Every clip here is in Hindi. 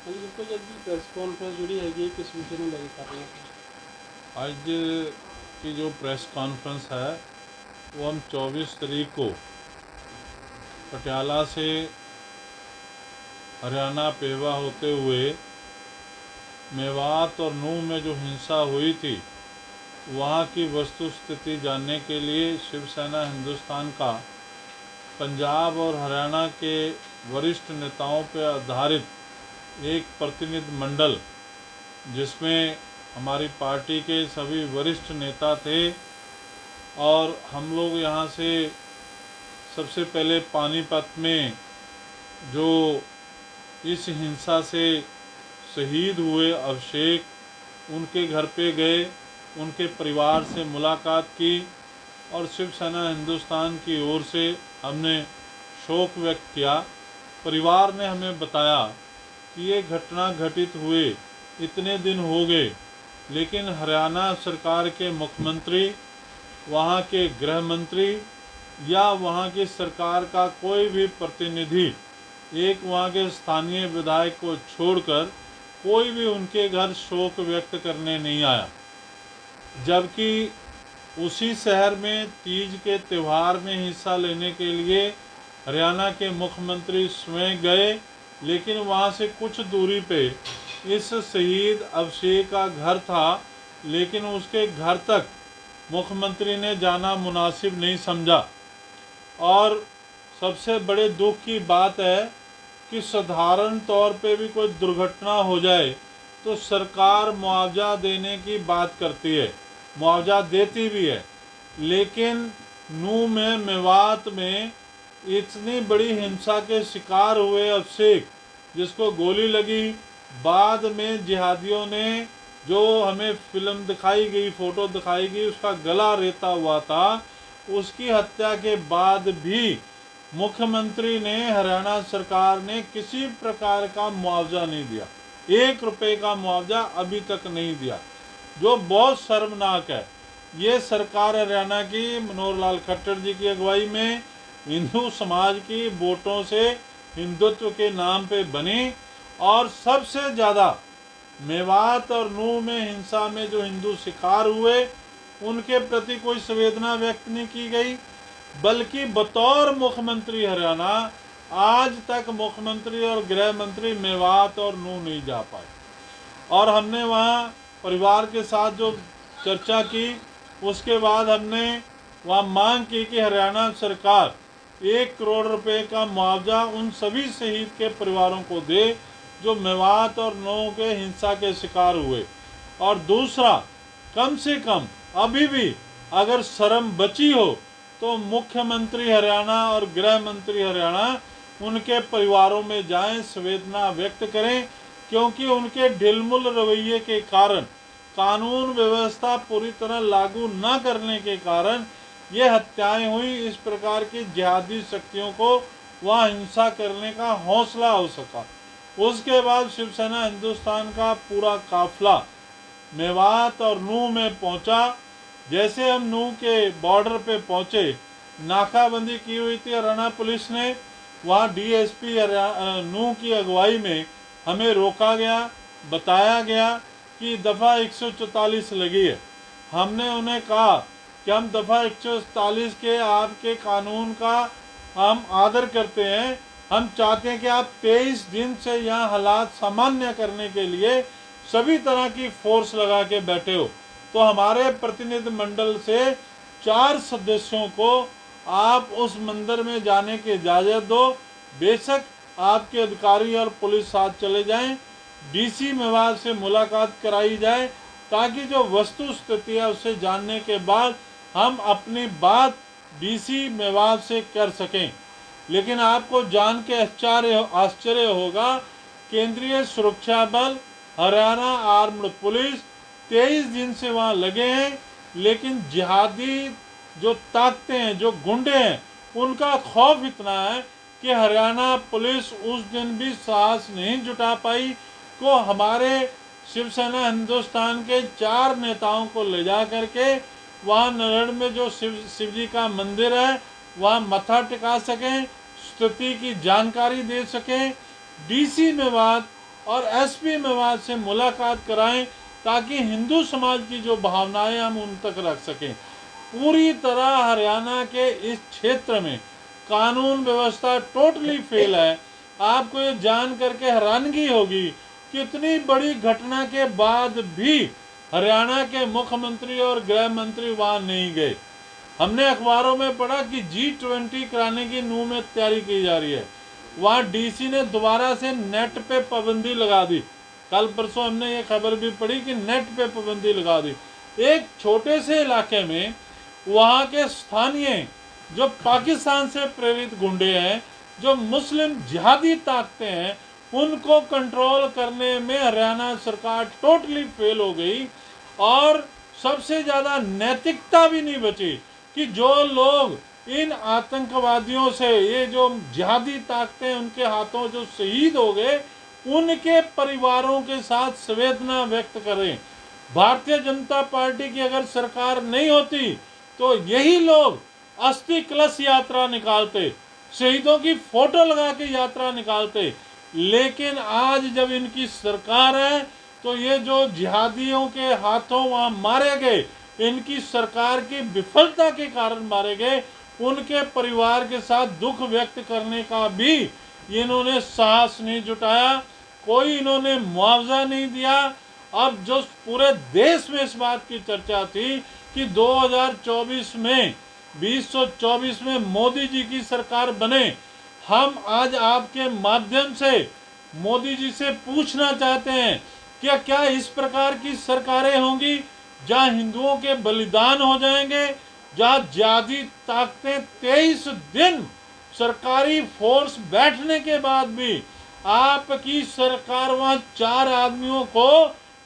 हाँ जी, बिल्कुल जब भी प्रेस कॉन्फ्रेंस जुड़ी हैगी किस विषय में लगी कर रहे हैं? आज की जो प्रेस कॉन्फ्रेंस है वो हम 24 तारीख को पटियाला से हरियाणा पेवा होते हुए मेवात और नूंह में जो हिंसा हुई थी वहाँ की वस्तु स्थिति जानने के लिए शिवसेना हिंदुस्तान का पंजाब और हरियाणा के वरिष्ठ नेताओं पर आधारित एक प्रतिनिधि मंडल, जिसमें हमारी पार्टी के सभी वरिष्ठ नेता थे, और हम लोग यहाँ से सबसे पहले पानीपत में जो इस हिंसा से शहीद हुए अभिषेक उनके घर पे गए, उनके परिवार से मुलाकात की और शिवसेना हिंदुस्तान की ओर से हमने शोक व्यक्त किया। परिवार ने हमें बताया कि ये घटना घटित हुए इतने दिन हो गए, लेकिन हरियाणा सरकार के मुख्यमंत्री, वहाँ के गृह मंत्री या वहाँ की सरकार का कोई भी प्रतिनिधि, एक वहाँ के स्थानीय विधायक को छोड़कर कोई भी उनके घर शोक व्यक्त करने नहीं आया। जबकि उसी शहर में तीज के त्यौहार में हिस्सा लेने के लिए हरियाणा के मुख्यमंत्री स्वयं गए, लेकिन वहाँ से कुछ दूरी पे इस शहीद अभिषेक का घर था, लेकिन उसके घर तक मुख्यमंत्री ने जाना मुनासिब नहीं समझा। और सबसे बड़े दुख की बात है कि साधारण तौर पे भी कोई दुर्घटना हो जाए तो सरकार मुआवजा देने की बात करती है, मुआवजा देती भी है, लेकिन नूंह में मेवात में इतनी बड़ी हिंसा के शिकार हुए अभिषेक, जिसको गोली लगी, बाद में जिहादियों ने, जो हमें फिल्म दिखाई गई, फोटो दिखाई गई, उसका गला रेता हुआ था, उसकी हत्या के बाद भी मुख्यमंत्री ने, हरियाणा सरकार ने किसी प्रकार का मुआवजा नहीं दिया। 1 रुपए का मुआवजा अभी तक नहीं दिया, जो बहुत शर्मनाक है। ये सरकार हरियाणा की मनोहर लाल खट्टर जी की अगुवाई में हिंदू समाज की वोटों से हिंदुत्व के नाम पे बनी, और सबसे ज़्यादा मेवात और नूंह में हिंसा में जो हिंदू शिकार हुए उनके प्रति कोई संवेदना व्यक्त नहीं की गई, बल्कि बतौर मुख्यमंत्री हरियाणा आज तक मुख्यमंत्री और गृह मंत्री मेवात और नूंह नहीं जा पाए। और हमने वहाँ परिवार के साथ जो चर्चा की, उसके बाद हमने वहाँ मांग की कि हरियाणा सरकार 1 करोड़ रुपए का मुआवजा उन सभी शहीद के परिवारों को दे जो मेवात और नूंह के हिंसा के शिकार हुए। और दूसरा, कम से कम अभी भी अगर शर्म बची हो तो मुख्यमंत्री हरियाणा और गृह मंत्री हरियाणा उनके परिवारों में जाएं, संवेदना व्यक्त करें, क्योंकि उनके ढिलमुल रवैये के कारण, कानून व्यवस्था पूरी तरह लागू न करने के कारण ये हत्याएं हुई। इस प्रकार की जिहादी शक्तियों को वहाँ हिंसा करने का हौसला हो सका। उसके बाद शिवसेना हिंदुस्तान का पूरा काफिला मेवात और नूंह में पहुंचा। जैसे हम नूंह के बॉर्डर पे पहुंचे, नाकाबंदी की हुई थी हरियाणा पुलिस ने, वहाँ डीएसपी नूंह की अगुवाई में हमें रोका गया, बताया गया कि दफ़ा 144 लगी है। हमने उन्हें कहा कि हम दफ़ा 144 के आपके कानून का हम आदर करते हैं, हम चाहते हैं कि आप 23 दिन से यहाँ हालात सामान्य करने के लिए सभी तरह की फोर्स लगा के बैठे हो, तो हमारे प्रतिनिधि मंडल से 4 सदस्यों को आप उस मंदिर में जाने की इजाज़त दो। बेशक आपके अधिकारी और पुलिस साथ चले जाएं, डीसी मेवात से मुलाकात कराई जाए, ताकि जो वस्तु स्थिति है उसे जानने के बाद हम अपनी बात डीसी मेवात से कर सकें। लेकिन आपको जान के आश्चर्य होगा, केंद्रीय सुरक्षा बल, हरियाणा आर्म्ड पुलिस 23 दिन से वहाँ लगे हैं, लेकिन जिहादी जो ताकतें हैं, जो गुंडे हैं, उनका खौफ इतना है कि हरियाणा पुलिस उस दिन भी साहस नहीं जुटा पाई को हमारे शिवसेना हिंदुस्तान के 4 नेताओं को ले जा करके वहाँ नरड़ में जो शिव जी का मंदिर है वहाँ मत्था टिका सकें, स्थिति की जानकारी दे सकें। डीसी मेवात और एसपी मेवात से मुलाकात कराएं, ताकि हिंदू समाज की जो भावनाएं हम उन तक रख सकें। पूरी तरह हरियाणा के इस क्षेत्र में कानून व्यवस्था टोटली फेल है। आपको ये जान करके हैरानगी होगी कि इतनी बड़ी घटना के बाद भी हरियाणा के मुख्यमंत्री और गृह मंत्री वहां नहीं गए। हमने अखबारों में पढ़ा कि G20 कराने की न्यू में तैयारी की जा रही है। वहाँ डीसी ने दोबारा से नेट पे पाबंदी लगा दी। कल परसों हमने ये खबर भी पढ़ी कि नेट पे पाबंदी लगा दी। एक छोटे से इलाके में वहाँ के स्थानीय जो पाकिस्तान से प्रेरित गुंडे हैं, जो मुस्लिम जिहादी ताकतें हैं, उनको कंट्रोल करने में हरियाणा सरकार टोटली फेल हो गई। और सबसे ज़्यादा नैतिकता भी नहीं बची कि जो लोग इन आतंकवादियों से, ये जो जिहादी ताकतें उनके हाथों जो शहीद हो गए, उनके परिवारों के साथ संवेदना व्यक्त करें। भारतीय जनता पार्टी की अगर सरकार नहीं होती तो यही लोग अस्थि कलश यात्रा निकालते, शहीदों की फोटो लगा के यात्रा निकालते। लेकिन आज जब इनकी सरकार है तो ये जो जिहादियों के हाथों वहाँ मारे गए, इनकी सरकार की विफलता के कारण मारे गए, उनके परिवार के साथ दुख व्यक्त करने का भी इन्होंने साहस नहीं जुटाया, कोई इन्होंने मुआवजा नहीं दिया। अब जो पूरे देश में इस बात की चर्चा थी कि 2024 में 2024 में मोदी जी की सरकार बने, हम आज आपके माध्यम से मोदी जी से पूछना चाहते हैं कि क्या इस प्रकार की सरकारें होंगी जहां हिंदुओं के बलिदान हो जाएंगे, जहां जिहादी ताकतें 23 दिन सरकारी फोर्स बैठने के बाद भी आपकी सरकार वहां 4 आदमियों को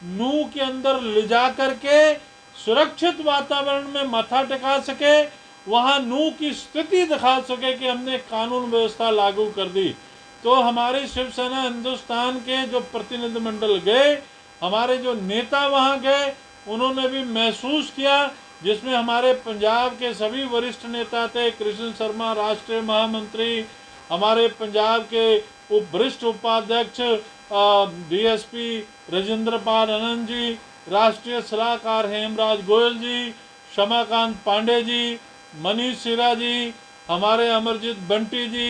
नू के अंदर ले जा करके सुरक्षित वातावरण में माथा टिका सके, वहां नू की स्थिति दिखा सके कि हमने कानून व्यवस्था लागू कर दी। तो हमारे शिवसेना हिंदुस्तान के जो प्रतिनिधिमंडल गए, हमारे जो नेता वहां गए, उन्होंने भी महसूस किया, जिसमें हमारे पंजाब के सभी वरिष्ठ नेता थे, कृष्ण शर्मा राष्ट्रीय महामंत्री, हमारे पंजाब के वरिष्ठ उपाध्यक्ष DSP राजेंद्र पाल आनंद जी, राष्ट्रीय सलाहकार हेमराज गोयल जी, क्षमाकांत पांडे जी, मनीष सिरा जी, हमारे अमरजीत बंटी जी,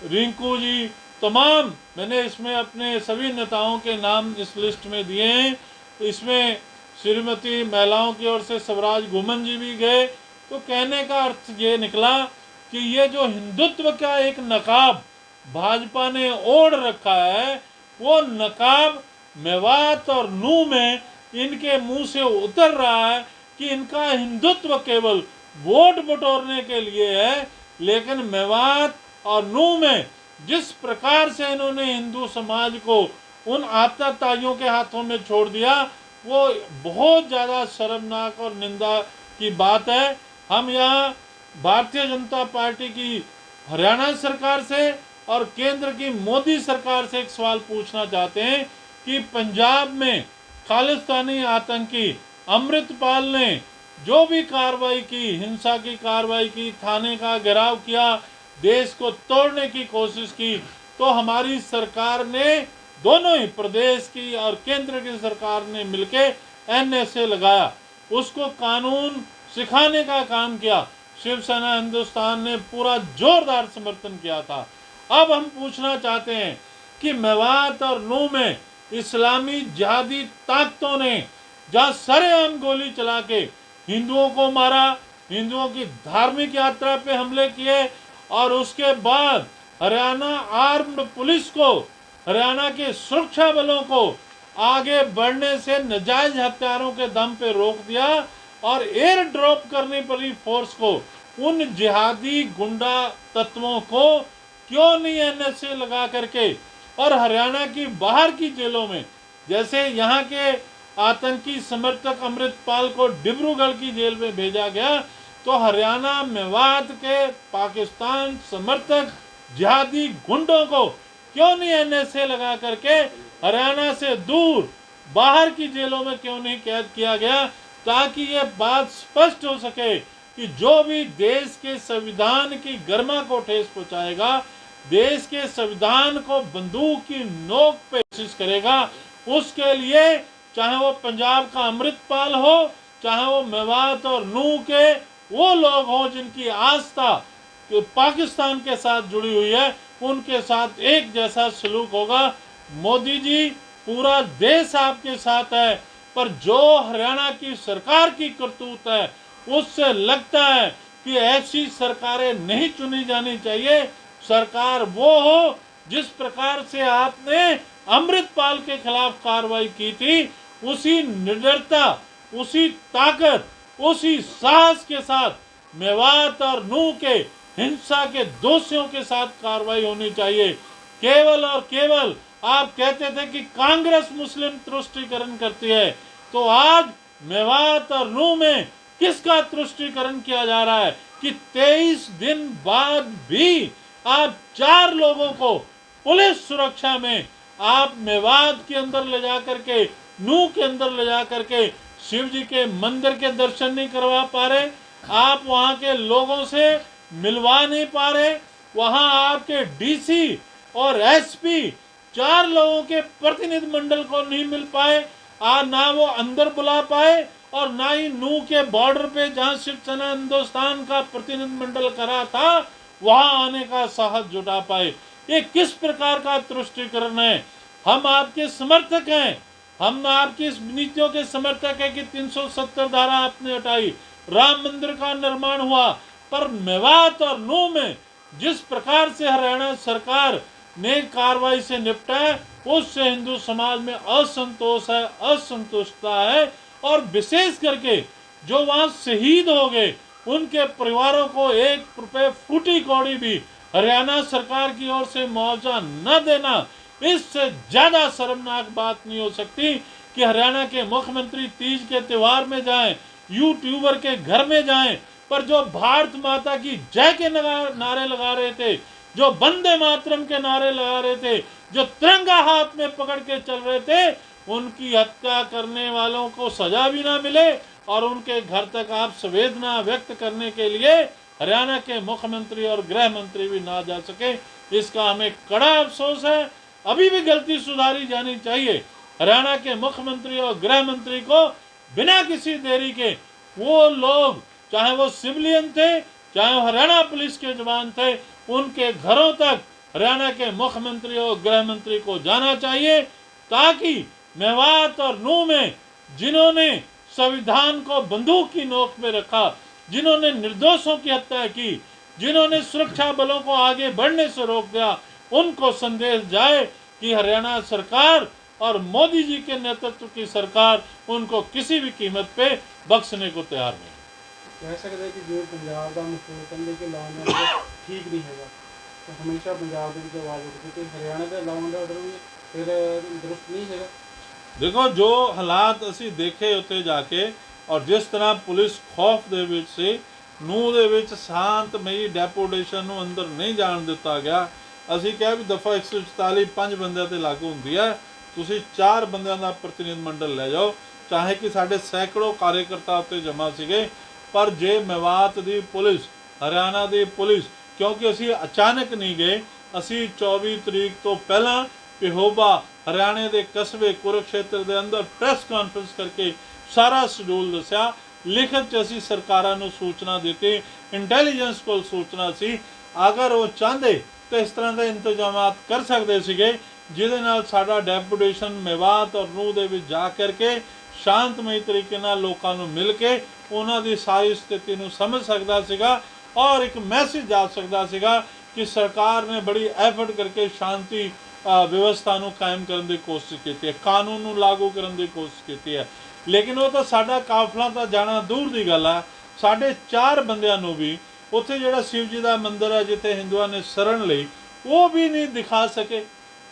रिंकू जी, तमाम मैंने इसमें अपने सभी नेताओं के नाम इस लिस्ट में दिए हैं। इसमें श्रीमती महिलाओं की ओर से स्वराज घुमन जी भी गए। तो कहने का अर्थ ये निकला कि ये जो हिंदुत्व का एक नकाब भाजपा ने ओढ़ रखा है, वो नकाब मेवात और नू में इनके मुंह से उतर रहा है कि इनका हिंदुत्व केवल वोट बटोरने के लिए है। लेकिन मेवात और नू में जिस प्रकार से इन्होंने हिंदू समाज को उन आतताइयों के हाथों में छोड़ दिया, वो बहुत ज़्यादा शर्मनाक और निंदा की बात है। हम यहाँ भारतीय जनता पार्टी की हरियाणा सरकार से और केंद्र की मोदी सरकार से एक सवाल पूछना चाहते हैं कि पंजाब में खालिस्तानी आतंकी अमृतपाल ने जो भी कार्रवाई की, हिंसा की कार्रवाई की, थाने का घेराव किया, देश को तोड़ने की कोशिश की, तो हमारी सरकार ने, दोनों ही प्रदेश की और केंद्र की सरकार ने मिलके NSA लगाया, उसको कानून सिखाने का काम किया। शिवसेना हिंदुस्तान ने पूरा जोरदार समर्थन किया था। अब हम पूछना चाहते हैं कि मेवात और नू में इस्लामी जिहादी ताकतों ने जहाँ सरेआम गोली चला के हिंदुओं को मारा, हिंदुओं की धार्मिक यात्रा पे हमले किए, और उसके बाद हरियाणा आर्म्ड पुलिस को, हरियाणा के सुरक्षा बलों को आगे बढ़ने से नाजायज हथियारों के दम पे रोक दिया, और एयर ड्रॉप करनी पड़ी फोर्स को। उन जिहादी गुंडा तत्वों को क्यों नहीं NSA लगा करके, और हरियाणा की बाहर की जेलों में, जैसे यहाँ के आतंकी समर्थक अमृतपाल को डिब्रूगढ़ की जेल में भेजा गया, तो हरियाणा मेवात के पाकिस्तान समर्थक जिहादी गुंडों को क्यों नहीं NSA लगा करके हरियाणा से दूर बाहर की जेलों में क्यों नहीं कैद किया गया, ताकि ये बात स्पष्ट हो सके कि जो भी देश के संविधान की गरिमा को ठेस पहुंचाएगा, देश के संविधान को बंदूक की नोक पे कोशिश करेगा, उसके लिए चाहे वो पंजाब का अमृतपाल हो, चाहे वो मेवात और नूह के वो लोग हों जिनकी आस्था पाकिस्तान के साथ जुड़ी हुई है, उनके साथ एक जैसा सलूक होगा। मोदी जी, पूरा देश आपके साथ है, पर जो हरियाणा की सरकार की करतूत है उससे लगता है कि ऐसी सरकारें नहीं चुनी जानी चाहिए। सरकार वो हो जिस प्रकार से आपने अमृतपाल के खिलाफ कार्रवाई की थी, उसी निडरता, उसी ताकत, उसी साहस के साथ मेवात और नूह के हिंसा के दोषियों के साथ कार्रवाई होनी चाहिए। केवल और केवल आप कहते थे कि कांग्रेस मुस्लिम तुष्टीकरण करती है, तो आज मेवात और नूह में किसका तुष्टीकरण किया जा रहा है कि 23 दिन बाद भी आप 4 लोगों को पुलिस सुरक्षा में आप मेवात के अंदर ले जा करके, नूह के अंदर ले जा करके शिव जी के मंदिर के दर्शन नहीं करवा पा रहे, आप वहां के लोगों से मिलवा नहीं पा रहे, वहां आपके डीसी और एसपी 4 लोगों के प्रतिनिधि मंडल को नहीं मिल पाए, ना वो अंदर बुला पाए और ना ही नूह के बॉर्डर पे जहां शिवसेना हिंदुस्तान का प्रतिनिधि मंडल करा था वहां आने का साहस जुटा पाए। ये किस प्रकार का तुष्टीकरण है? हम आपके समर्थक हैं, हम आपकी इस नीतियों के समर्थक है कि 370 धारा आपने हटाई, राम मंदिर का निर्माण हुआ, पर मेवात और नूह में जिस प्रकार से हरियाणा सरकार ने कार्रवाई से निपटा है उससे हिंदू समाज में असंतोष है, असंतुष्टता है। और विशेष करके जो वहां शहीद हो गए उनके परिवारों को 1 रुपए फूटी कौड़ी भी हरियाणा सरकार की ओर से मुआवजा न देना, इससे ज्यादा शर्मनाक बात नहीं हो सकती कि हरियाणा के मुख्यमंत्री तीज के त्योहार में जाएं, यूट्यूबर के घर में जाएं, पर जो भारत माता की जय के नारे लगा रहे थे, जो वंदे मातरम के नारे लगा रहे थे, जो तिरंगा हाथ में पकड़ के चल रहे थे, उनकी हत्या करने वालों को सजा भी ना मिले और उनके घर तक आप संवेदना व्यक्त करने के लिए हरियाणा के मुख्यमंत्री और गृह मंत्री भी ना जा सके, इसका हमें कड़ा अफसोस है। अभी भी गलती सुधारी जानी चाहिए। हरियाणा के मुख्यमंत्री और गृह मंत्री को बिना किसी देरी के वो लोग, चाहे वो सिविलियन थे, चाहे वो हरियाणा पुलिस के जवान थे, उनके घरों तक हरियाणा के मुख्यमंत्री और गृह मंत्री को जाना चाहिए, ताकि मेवात और नूह में जिन्होंने संविधान को बंदूक की नोक पे रखा, जिन्होंने निर्दोषों की हत्या की, जिन्होंने सुरक्षा बलों को आगे बढ़ने से रोक दिया, उनको संदेश जाए कि हरियाणा सरकार और मोदी जी के नेतृत्व की सरकार उनको किसी भी कीमत पे बख्शने को तैयार नहीं। कह सकते हैं कि जो पंजाब का मशहूर कहते कि लॉ एंड ऑर्डर ठीक नहीं है, तो हमेशा पंजाब के जो आवाज़ उठती कि हरियाणा का लॉ एंड ऑर्डर भी फिर दुरुस्त नहीं है। देखो, जो हालात असी देखे उत्थे जाके और जिस तरह पुलिस खौफ दे विच सी, नूह दे विच शांतमई डेपुटेशन नूं अंदर नहीं जाण दिता गया। असी कहा भी दफा 144 5 बंदिਆਂ ते लागू हुंदी है, तुसीं 4 बंदिਆਂ ਦਾ प्रतिनिधि मंडल ले जाओ, चाहे कि साडे सैकड़ों कार्यकर्ता उत्ते जमा सीगे, पर जे मेवात दी पुलिस, हरियाणा दी पुलिस, क्योंकि असी अचानक नहीं गए, असी 24 तरीक तो पहला पिहोबा हरियाणे के कस्बे कुरुक्षेत्र के अंदर प्रेस कॉन्फ्रेंस करके सारा शेड्यूल दसिया, लिखत च असी सरकारां नूं सूचना दी, इंटैलीजेंस को सूचना सी, अगर वो चाहते तो इस तरह के इंतजाम कर सकते सीगे जिहदे नाल साडा डेपुटेशन मेवात और नूह दे विच जा करके शांतमई तरीके नाल लोकां नूं मिल के उन्हां दी सारी स्थिति नूं समझ सकदा सीगा और एक मैसेज जा सकदा सीगा कि सरकार ने बड़ी एफर्ट करके शांति व्यवस्था नूं कायम करने की कोशिश की है, कानून नूं लागू करने की कोशिश की है। लेकिन वो तो साडा काफला तो जाना दूर की गल है, साढ़े 4 बंदियां नूं भी उत्थे जिहड़ा शिव जी का मंदिर है जिथे हिंदुओं ने शरण लई वो भी नहीं दिखा सके,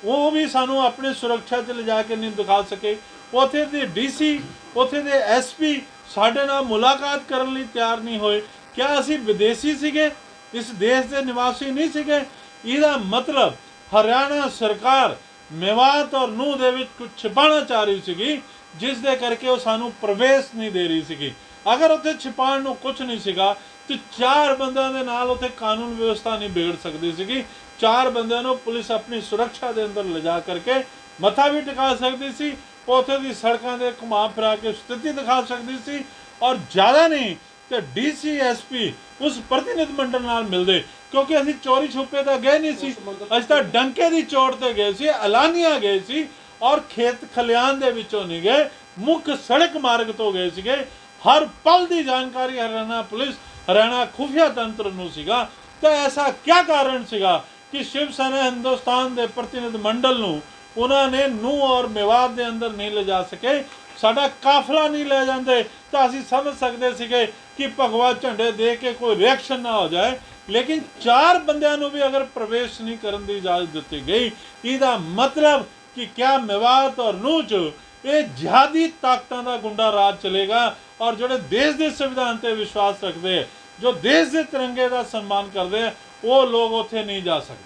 वो भी सानू अपनी सुरक्षा च ले जाके नहीं दिखा सके। उत्थे दे डीसी, उत्थे दे एसपी साडे नाल मुलाकात करने लई तैयार नहीं होए। क्या असी विदेशी सीगे, इस देश के निवासी नहीं सीगे? इहदा मतलब हरियाणा सरकार मेवात और नूह दे विच कुछ छिपाना चाह रही सीगी, जिस दे करके वो सानू प्रवेश नहीं दे रही सीगी। अगर उत्थे छिपाण नूं कुछ नहीं सीगा तो 4 बंदिਆਂ ਦੇ ਨਾਲ ਉੱਥੇ ਕਾਨੂੰਨ व्यवस्था नहीं बिगड़ सकती सीगी। 4 ਬੰਦਿਆਂ ਨੂੰ ਪੁਲਿਸ ਆਪਣੀ ਸੁਰੱਖਿਆ ਦੇ ਅੰਦਰ ਲਿਜਾ ਕਰਕੇ ਮੱਥਾ ਵੀ ਟਿਕਾ ਸਕਦੀ ਸੀ, ਉੱਥੇ ਦੀ ਸੜਕਾਂ ਦੇ ਘੁਮਾ ਫਿਰਾ ਕੇ ਸਥਿਤੀ ਦਿਖਾ ਸਕਦੀ ਸੀ। ਔਰ ਜ਼ਿਆਦਾ ਨਹੀਂ ਤੇ DCSP ਉਸ ਪ੍ਰਤੀਨਿਧ ਮੰਡਲ ਨਾਲ ਮਿਲਦੇ, ਕਿਉਂਕਿ ਅਸੀਂ ਚੋਰੀ ਛੁਪੇ ਤਾਂ ਗਏ ਨਹੀਂ ਸੀ, ਅਸੀਂ ਤਾਂ ਡੰਕੇ ਦੀ ਚੋਟ ਤੇ ਗਏ ਸੀ, ਐਲਾਨੀਆਂ ਗਏ ਸੀ ਔਰ ਖੇਤ ਖਲਿਆਣ ਦੇ ਵਿੱਚੋਂ ਨਹੀਂ ਗਏ, ਮੁੱਖ ਸੜਕ ਮਾਰਗ ਤੋਂ ਗਏ ਸੀਗੇ। ਹਰ ਪਲ ਦੀ ਜਾਣਕਾਰੀ ਹਰਿਆਣਾ ਪੁਲਿਸ, ਹਰਿਆਣਾ ਖੁਫੀਆ ਤੰਤਰ ਨੂੰ ਸੀਗਾ। ਤਾਂ ਐਸਾ ਕਿਆ ਕਾਰਨ ਸੀਗਾ ਕਿ ਸ਼ਿਵ ਸੈਨਾ ਹਿੰਦੁਸਤਾਨ ਦੇ ਪ੍ਰਤੀਨਿਧ ਮੰਡਲ ਨੂੰ ਉਹਨਾਂ ਨੇ ਨੂੰਹ ਔਰ ਮੇਵਾਤ ਦੇ ਅੰਦਰ ਨਹੀਂ ਲਿਜਾ ਸਕੇ। ਸਾਡਾ ਕਾਫਲਾ ਨਹੀਂ ਲੈ ਜਾਂਦੇ ਤਾਂ ਅਸੀਂ ਸਮਝ ਸਕਦੇ ਸੀਗੇ ਕਿ ਭਗਵਾ ਝੰਡੇ ਦੇ ਕੇ ਕੋਈ ਰਿਐਕਸ਼ਨ ਨਾ ਹੋ ਜਾਏ, ਲੇਕਿਨ 4 ਬੰਦਿਆਂ ਨੂੰ ਵੀ ਅਗਰ ਪ੍ਰਵੇਸ਼ ਨਹੀਂ ਕਰਨ ਦੀ ਇਜਾਜ਼ਤ ਦਿੱਤੀ ਗਈ, ਇਹਦਾ ਮਤਲਬ ਕਿ ਕਿਆ ਮੇਵਾਤ ਔਰ ਨੂੰਹ 'ਚ ਇਹ ਜਿਹਾਦੀ ਤਾਕਤਾਂ ਦਾ ਗੁੰਡਾ ਰਾਜ ਚਲੇਗਾ। ਔਰ ਜਿਹੜੇ ਦੇਸ਼ ਦੇ ਸੰਵਿਧਾਨ ਤੇ ਵਿਸ਼ਵਾਸ ਰੱਖਦੇ, ਜੋ ਦੇਸ਼ ਦੇ ਤਿਰੰਗੇ ਦਾ ਸਨਮਾਨ ਕਰਦੇ ਆ, ਉਹ ਲੋਕ ਉੱਥੇ ਨਹੀਂ ਜਾ ਸਕਦੇ।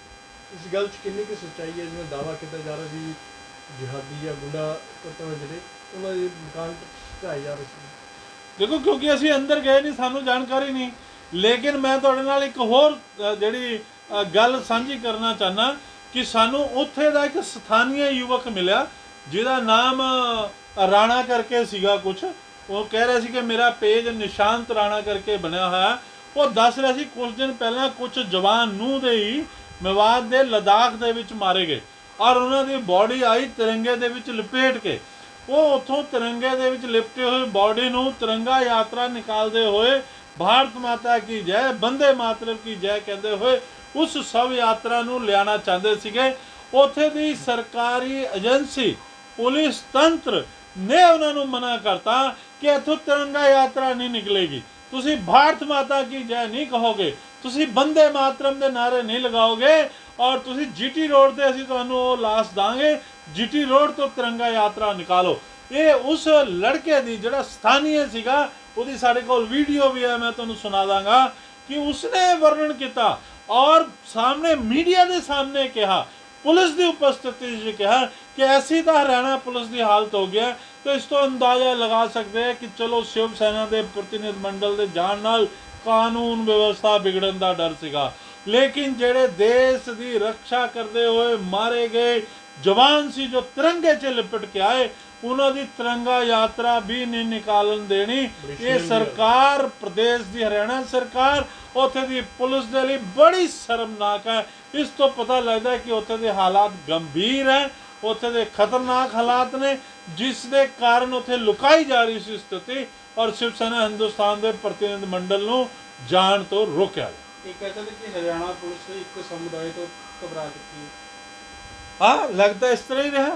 ਇਸ ਗੱਲ 'ਚ ਕਿੰਨੀ ਕੁ ਸੱਚਾਈ ਹੈ? ਜਿਵੇਂ ਦਾਅਵਾ ਕੀਤਾ ਜਾ ਰਿਹਾ ਸੀ ਜਿਹਾਦੀ ਜਾਂ ਗੁੰਡਾ ਤੱਤਾਂ ਜਿਹੜੇ ਉਹਨਾਂ ਦੇ ਮਕਾਨ ਢਾਏ ਜਾ ਰਹੇ ਸੀ। ਦੇਖੋ, ਕਿਉਂਕਿ ਅਸੀਂ ਅੰਦਰ ਗਏ ਨਹੀਂ, ਸਾਨੂੰ ਜਾਣਕਾਰੀ ਨਹੀਂ। ਲੇਕਿਨ ਮੈਂ ਤੁਹਾਡੇ ਨਾਲ ਇੱਕ ਹੋਰ ਜਿਹੜੀ ਗੱਲ ਸਾਂਝੀ ਕਰਨਾ ਚਾਹੁੰਦਾ ਕਿ ਸਾਨੂੰ ਉੱਥੇ ਦਾ ਇੱਕ ਸਥਾਨੀय ਯੁਵਕ ਮਿਲਿਆ ਜਿਹਦਾ ਨਾਮ ਰਾਣਾ ਕਰਕੇ ਸੀਗਾ ਕੁਛ। ਉਹ ਕਹਿ ਰਿਹਾ ਸੀ ਕਿ ਮੇਰਾ ਪੇਜ ਨਿਸ਼ਾਂਤ ਰਾਣਾ ਕਰਕੇ ਬਣਿਆ ਹੋਇਆ। ਉਹ ਦੱਸ ਰਿਹਾ ਸੀ ਕੁਝ ਦਿਨ ਪਹਿਲਾਂ ਕੁਝ ਜਵਾਨ ਨੂੰਹ ਦੇ ਹੀ ਮੇਵਾਤ ਦੇ ਲਦਾਖ ਦੇ ਵਿੱਚ ਮਾਰੇ ਗਏ ਔਰ ਉਹਨਾਂ ਦੀ ਬੋਡੀ ਆਈ ਤਿਰੰਗੇ ਦੇ ਵਿੱਚ ਲਪੇਟ ਕੇ। ਉਹ ਉੱਥੋਂ ਤਿਰੰਗੇ ਦੇ ਵਿੱਚ ਲਿਪਟੇ ਹੋਏ ਬੋਡੀ ਨੂੰ ਤਿਰੰਗਾ ਯਾਤਰਾ ਨਿਕਾਲਦੇ ਹੋਏ ਭਾਰਤ ਮਾਤਾ ਕੀ ਜੈ, ਬੰਦੇ ਮਾਤਰਮ ਕੀ ਜੈ ਕਹਿੰਦੇ ਹੋਏ ਉਸ ਸਭ ਯਾਤਰਾ ਨੂੰ ਲਿਆਣਾ ਚਾਹੁੰਦੇ ਸੀਗੇ। ਉੱਥੇ ਦੀ ਸਰਕਾਰੀ ਏਜੰਸੀ ਪੁਲਿਸ ਤੰਤਰ ਨੇ ਉਹਨਾਂ ਨੂੰ ਮਨਾ ਕਰਤਾ ਕਿ ਇੱਥੋਂ ਤਿਰੰਗਾ ਯਾਤਰਾ ਨਹੀਂ ਨਿਕਲੇਗੀ, ਤੁਸੀਂ ਭਾਰਤ ਮਾਤਾ ਕੀ ਜੈ ਨਹੀਂ ਕਹੋਗੇ, ਤੁਸੀਂ ਬੰਦੇ ਮਾਤਰਮ ਦੇ ਨਾਰੇ ਨਹੀਂ ਲਗਾਓਗੇ ਔਰ ਤੁਸੀਂ GT ਰੋਡ ਤੇ ਅਸੀਂ ਤੁਹਾਨੂੰ ਉਹ ਲਾਸ਼ ਦਾਂਗੇ, GT ਰੋਡ ਤੋਂ ਤਿਰੰਗਾ ਯਾਤਰਾ ਨਿਕਾਲੋ। ਇਹ ਉਸ ਲੜਕੇ ਦੀ ਜਿਹੜਾ ਸਥਾਨੀय ਸੀਗਾ, ਉਹਦੀ ਸਾਡੇ ਕੋਲ ਵੀਡੀਓ ਵੀ ਹੈ, ਮੈਂ ਤੁਹਾਨੂੰ ਸੁਣਾ ਦਾਂਗਾ ਕਿ ਉਸਨੇ ਵਰਣਨ ਕੀਤਾ ਔਰ ਸਾਹਮਣੇ ਮੀਡੀਆ ਦੇ ਸਾਹਮਣੇ ਕਿਹਾ, ਪੁਲਿਸ ਦੀ ਉਪਸਥਿਤੀ 'ਚ ਕਿਹਾ ਕਿ ਐਸੀ ਤਾਂ ਹਰਿਆਣਾ ਪੁਲਿਸ ਦੀ ਹਾਲਤ ਹੋ ਗਿਆ। ਤੇ ਇਸ ਤੋਂ ਅੰਦਾਜ਼ਾ ਲਗਾ ਸਕਦੇ ਆ ਕਿ ਚਲੋ ਸ਼ਿਵ ਸੈਨਾ ਦੇ ਪ੍ਰਤੀਨਿਧ ਮੰਡਲ ਦੇ ਜਾਣ ਨਾਲ ਕਾਨੂੰਨ ਵਿਵਸਥਾ ਵਿਗੜਨ ਦਾ ਡਰ ਸੀਗਾ, ਲੇਕਿਨ ਜਿਹੜੇ ਦੇਸ਼ ਦੀ ਰੱਖਿਆ ਕਰਦੇ ਹੋਏ ਮਾਰੇ ਗਏ ਜਵਾਨ ਸੀ ਜੋ ਤਿਰੰਗੇ 'ਚ ਲਿਪਟ ਕੇ ਆਏ, ਉਹਨਾਂ ਦੀ ਤਿਰੰਗਾ ਯਾਤਰਾ ਵੀ ਨਹੀਂ ਨਿਕਾਲਣ ਦੇਣੀ। ਇਹ ਸਰਕਾਰ, ਪ੍ਰਦੇਸ਼ ਦੀ ਹਰਿਆਣਾ ਸਰਕਾਰ, ਉੱਥੇ ਦੀ ਪੁਲਿਸ ਦੇ ਲਈ ਬੜੀ ਸ਼ਰਮਨਾਕ ਹੈ। ਇਸ ਤੋਂ ਪਤਾ ਲੱਗਦਾ ਕਿ ਉੱਥੇ ਦੇ ਹਾਲਾਤ ਗੰਭੀਰ ਹੈ, ਉੱਥੇ ਦੇ ਖਤਰਨਾਕ ਹਾਲਾਤ ਨੇ, ਜਿਸ ਦੇ ਕਾਰਨ ਉੱਥੇ ਲੁਕਾਈ ਜਾ ਰਹੀ ਸੀ ਸਥਿਤੀ ਔਰ ਸ਼ਿਵ ਸੈਨਾ ਹਿੰਦੁਸਤਾਨ ਦੇ ਪ੍ਰਤੀਨਿਧ ਮੰਡਲ ਨੂੰ ਜਾਣ ਤੋਂ ਰੋਕਿਆ ਗਿਆ। ਇਹ ਕਹਿੰਦੇ ਨੇ ਕਿ ਹਰਿਆਣਾ ਪੁਲਿਸ ਇੱਕ ਸਮੁਦਾਇ ਤੋਂ ਘਬਰਾ ਚੁੱਕੀ ਹੈ। हाँ, लगता इस तरह ही रहा।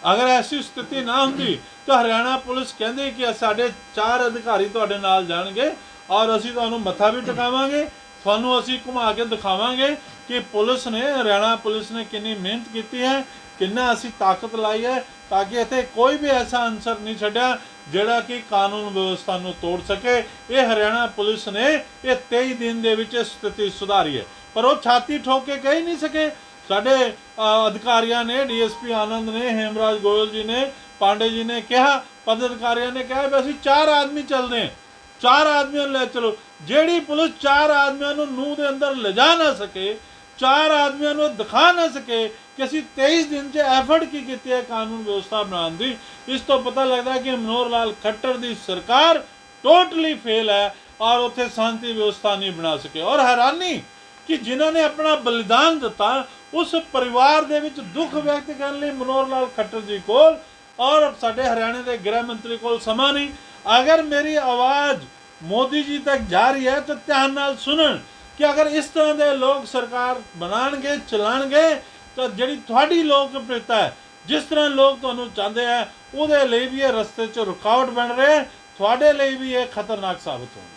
अगर ऐसी स्थिति ना होंगी तो हरियाणा पुलिस कहती कि साढ़े 4 अधिकारी तुहाडे नाल जाणगे और असीं तुहानूं मत्था भी टिकावांगे, तुहानूं असीं घुमा के दिखावांगे कि पुलिस ने, हरियाणा पुलिस ने कितनी मेहनत की है, कितना असीं ताकत लाई है, ताकि इत्थे कोई भी ऐसा अंसर नहीं छड्डिया ਜਿਹੜਾ कि कानून व्यवस्था ਨੂੰ ਤੋੜ सके। ये हरियाणा पुलिस ने ये 23 दिन ਦੇ ਵਿੱਚ स्थिति सुधारी है, पर वो छाती ठोक के कह ही नहीं सके। ਸਾਡੇ ਅਧਿਕਾਰੀਆਂ ਨੇ, DSP ਆਨੰਦ ਨੇ, ਹੇਮਰਾਜ ਗੋਇਲ ਜੀ ਨੇ, ਪਾਂਡੇ ਜੀ ਨੇ ਕਿਹਾ, ਪਦ ਅਧਿਕਾਰੀਆਂ ਨੇ ਕਿਹਾ ਵੀ ਅਸੀਂ 4 ਆਦਮੀ ਚੱਲਦੇ ਹਾਂ, 4 ਆਦਮੀਆਂ ਨੂੰ ਲੈ ਚਲੋ। ਜਿਹੜੀ ਪੁਲਿਸ 4 ਆਦਮੀਆਂ ਨੂੰ ਨੂੰਹ ਦੇ ਅੰਦਰ ਲਿਜਾ ਨਾ ਸਕੇ, 4 ਆਦਮੀਆਂ ਨੂੰ ਦਿਖਾ ਨਾ ਸਕੇ ਕਿ ਅਸੀਂ 23 ਦਿਨ 'ਚ ਐਫਰਟ ਕੀ ਕੀਤੀ ਹੈ ਕਾਨੂੰਨ ਵਿਵਸਥਾ ਬਣਾਉਣ ਦੀ, ਇਸ ਤੋਂ ਪਤਾ ਲੱਗਦਾ ਕਿ ਮਨੋਹਰ ਲਾਲ ਖੱਟਰ ਦੀ ਸਰਕਾਰ ਟੋਟਲੀ ਫੇਲ ਹੈ ਔਰ ਉੱਥੇ ਸ਼ਾਂਤੀ ਵਿਵਸਥਾ ਨਹੀਂ ਬਣਾ ਸਕੇ। ਔਰ ਹੈਰਾਨੀ ਕਿ ਜਿਨ੍ਹਾਂ ਨੇ ਆਪਣਾ ਬਲੀਦਾਨ ਦਿੱਤਾ, ਉਸ ਪਰਿਵਾਰ ਦੇ ਵਿੱਚ ਦੁੱਖ ਵਿਅਕਤ ਕਰਨ ਲਈ ਮਨੋਹਰ ਲਾਲ ਖੱਟਰ ਜੀ ਕੋਲ ਔਰ ਸਾਡੇ ਹਰਿਆਣੇ ਦੇ ਗ੍ਰਹਿ ਮੰਤਰੀ ਕੋਲ ਸਮਾਂ ਨਹੀਂ। ਅਗਰ ਮੇਰੀ ਆਵਾਜ਼ ਮੋਦੀ ਜੀ ਤੱਕ ਜਾ ਰਹੀ ਹੈ ਤਾਂ ਧਿਆਨ ਨਾਲ ਸੁਣਨ ਕਿ ਅਗਰ ਇਸ ਤਰ੍ਹਾਂ ਦੇ ਲੋਕ ਸਰਕਾਰ ਬਣਾਉਣਗੇ, ਚਲਾਉਣਗੇ ਤਾਂ ਜਿਹੜੀ ਤੁਹਾਡੀ ਲੋਕਪ੍ਰਿਯਤਾ ਹੈ, ਜਿਸ ਤਰ੍ਹਾਂ ਲੋਕ ਤੁਹਾਨੂੰ ਚਾਹੁੰਦੇ ਆ, ਉਹਦੇ ਲਈ ਵੀ ਇਹ ਰਸਤੇ 'ਚ ਰੁਕਾਵਟ ਬਣ ਰਿਹਾ, ਤੁਹਾਡੇ ਲਈ ਵੀ ਇਹ ਖਤਰਨਾਕ ਸਾਬਤ ਹੋਣਗੇ।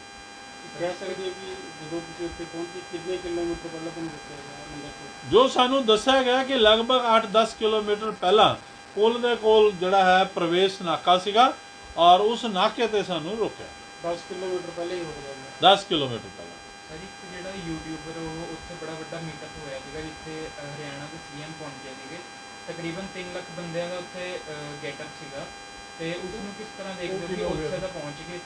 ਕਹਿ ਸਕਦੇ ਹੋ ਕਿ ਜਦੋਂ ਤੁਸੀਂ ਉੱਥੇ ਪਹੁੰਚੇ ਕਿੰਨੇ ਕਿਲੋਮੀਟਰ ਪਹਿਲਾਂ ਤੁਹਾਨੂੰ ਦੱਸਿਆ ਗਿਆ ਮੰਦਰ ਤੋਂ? ਜੋ ਸਾਨੂੰ ਦੱਸਿਆ ਗਿਆ ਕਿ ਲਗਭਗ 8-10 ਕਿਲੋਮੀਟਰ ਪਹਿਲਾਂ ਪੁਲ ਦੇ ਕੋਲ ਜਿਹੜਾ ਹੈ ਪ੍ਰਵੇਸ਼ ਨਾਕਾ ਸੀਗਾ ਔਰ ਉਸ ਨਾਕੇ ਤੇ ਸਾਨੂੰ ਰੋਕਿਆ। 10 ਕਿਲੋਮੀਟਰ ਪਹਿਲੇ ਹੀ ਰੁਕ ਜਾਂਦਾ। 10 ਕਿਲੋਮੀਟਰ ਪਹਿਲਾਂ। ਸਰ, ਇੱਕ ਜਿਹੜਾ ਯੂਟਿਊਬਰ ਉਹ ਉੱਥੇ ਬੜਾ ਵੱਡਾ ਮੀਟਅਪ ਹੋਇਆ ਸੀਗਾ ਜਿੱਥੇ ਹਰਿਆਣਾ ਦੇ CM ਪਹੁੰਚੇ ਸੀਗੇ, ਤਕਰੀਬਨ 3 ਲੱਖ ਬੰਦਿਆਂ ਦਾ ਉੱਥੇ ਗੈਟਅਪ ਸੀਗਾ, ਤੇ ਉਸ ਨੂੰ ਕਿਸ ਤਰ੍ਹਾਂ ਦੇਖਦੇ ਹੋ ਕਿ ਉੱਥੇ ਤਾਂ ਪਹੁੰਚ ਗਏ?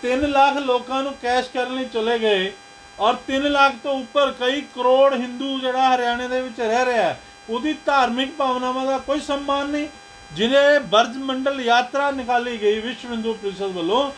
3 ਲੱਖ ਲੋਕਾਂ ਨੂੰ ਕੈਸ਼ ਕਰਨ ਲਈ ਚਲੇ ਗਏ ਔਰ 3 ਲੱਖ ਤੋਂ ਉੱਪਰ ਕਈ ਕਰੋੜ ਹਿੰਦੂ ਜਿਹੜਾ ਹਰਿਆਣੇ ਦੇ ਵਿੱਚ ਰਹਿ ਰਿਹਾ ਹੈ, ਉਹਦੀ ਧਾਰਮਿਕ ਭਾਵਨਾਵਾਂ ਦਾ ਕੋਈ ਸਨਮਾਨ ਨਹੀਂ। ਜਿਹਨੇ ਬਰਜ ਮੰਡਲ ਯਾਤਰਾ ਨਿਕਾਲੀ ਗਈ ਵਿਸ਼ਵ ਹਿੰਦੂ ਪ੍ਰੀਸ਼ਦ ਵੱਲੋਂ,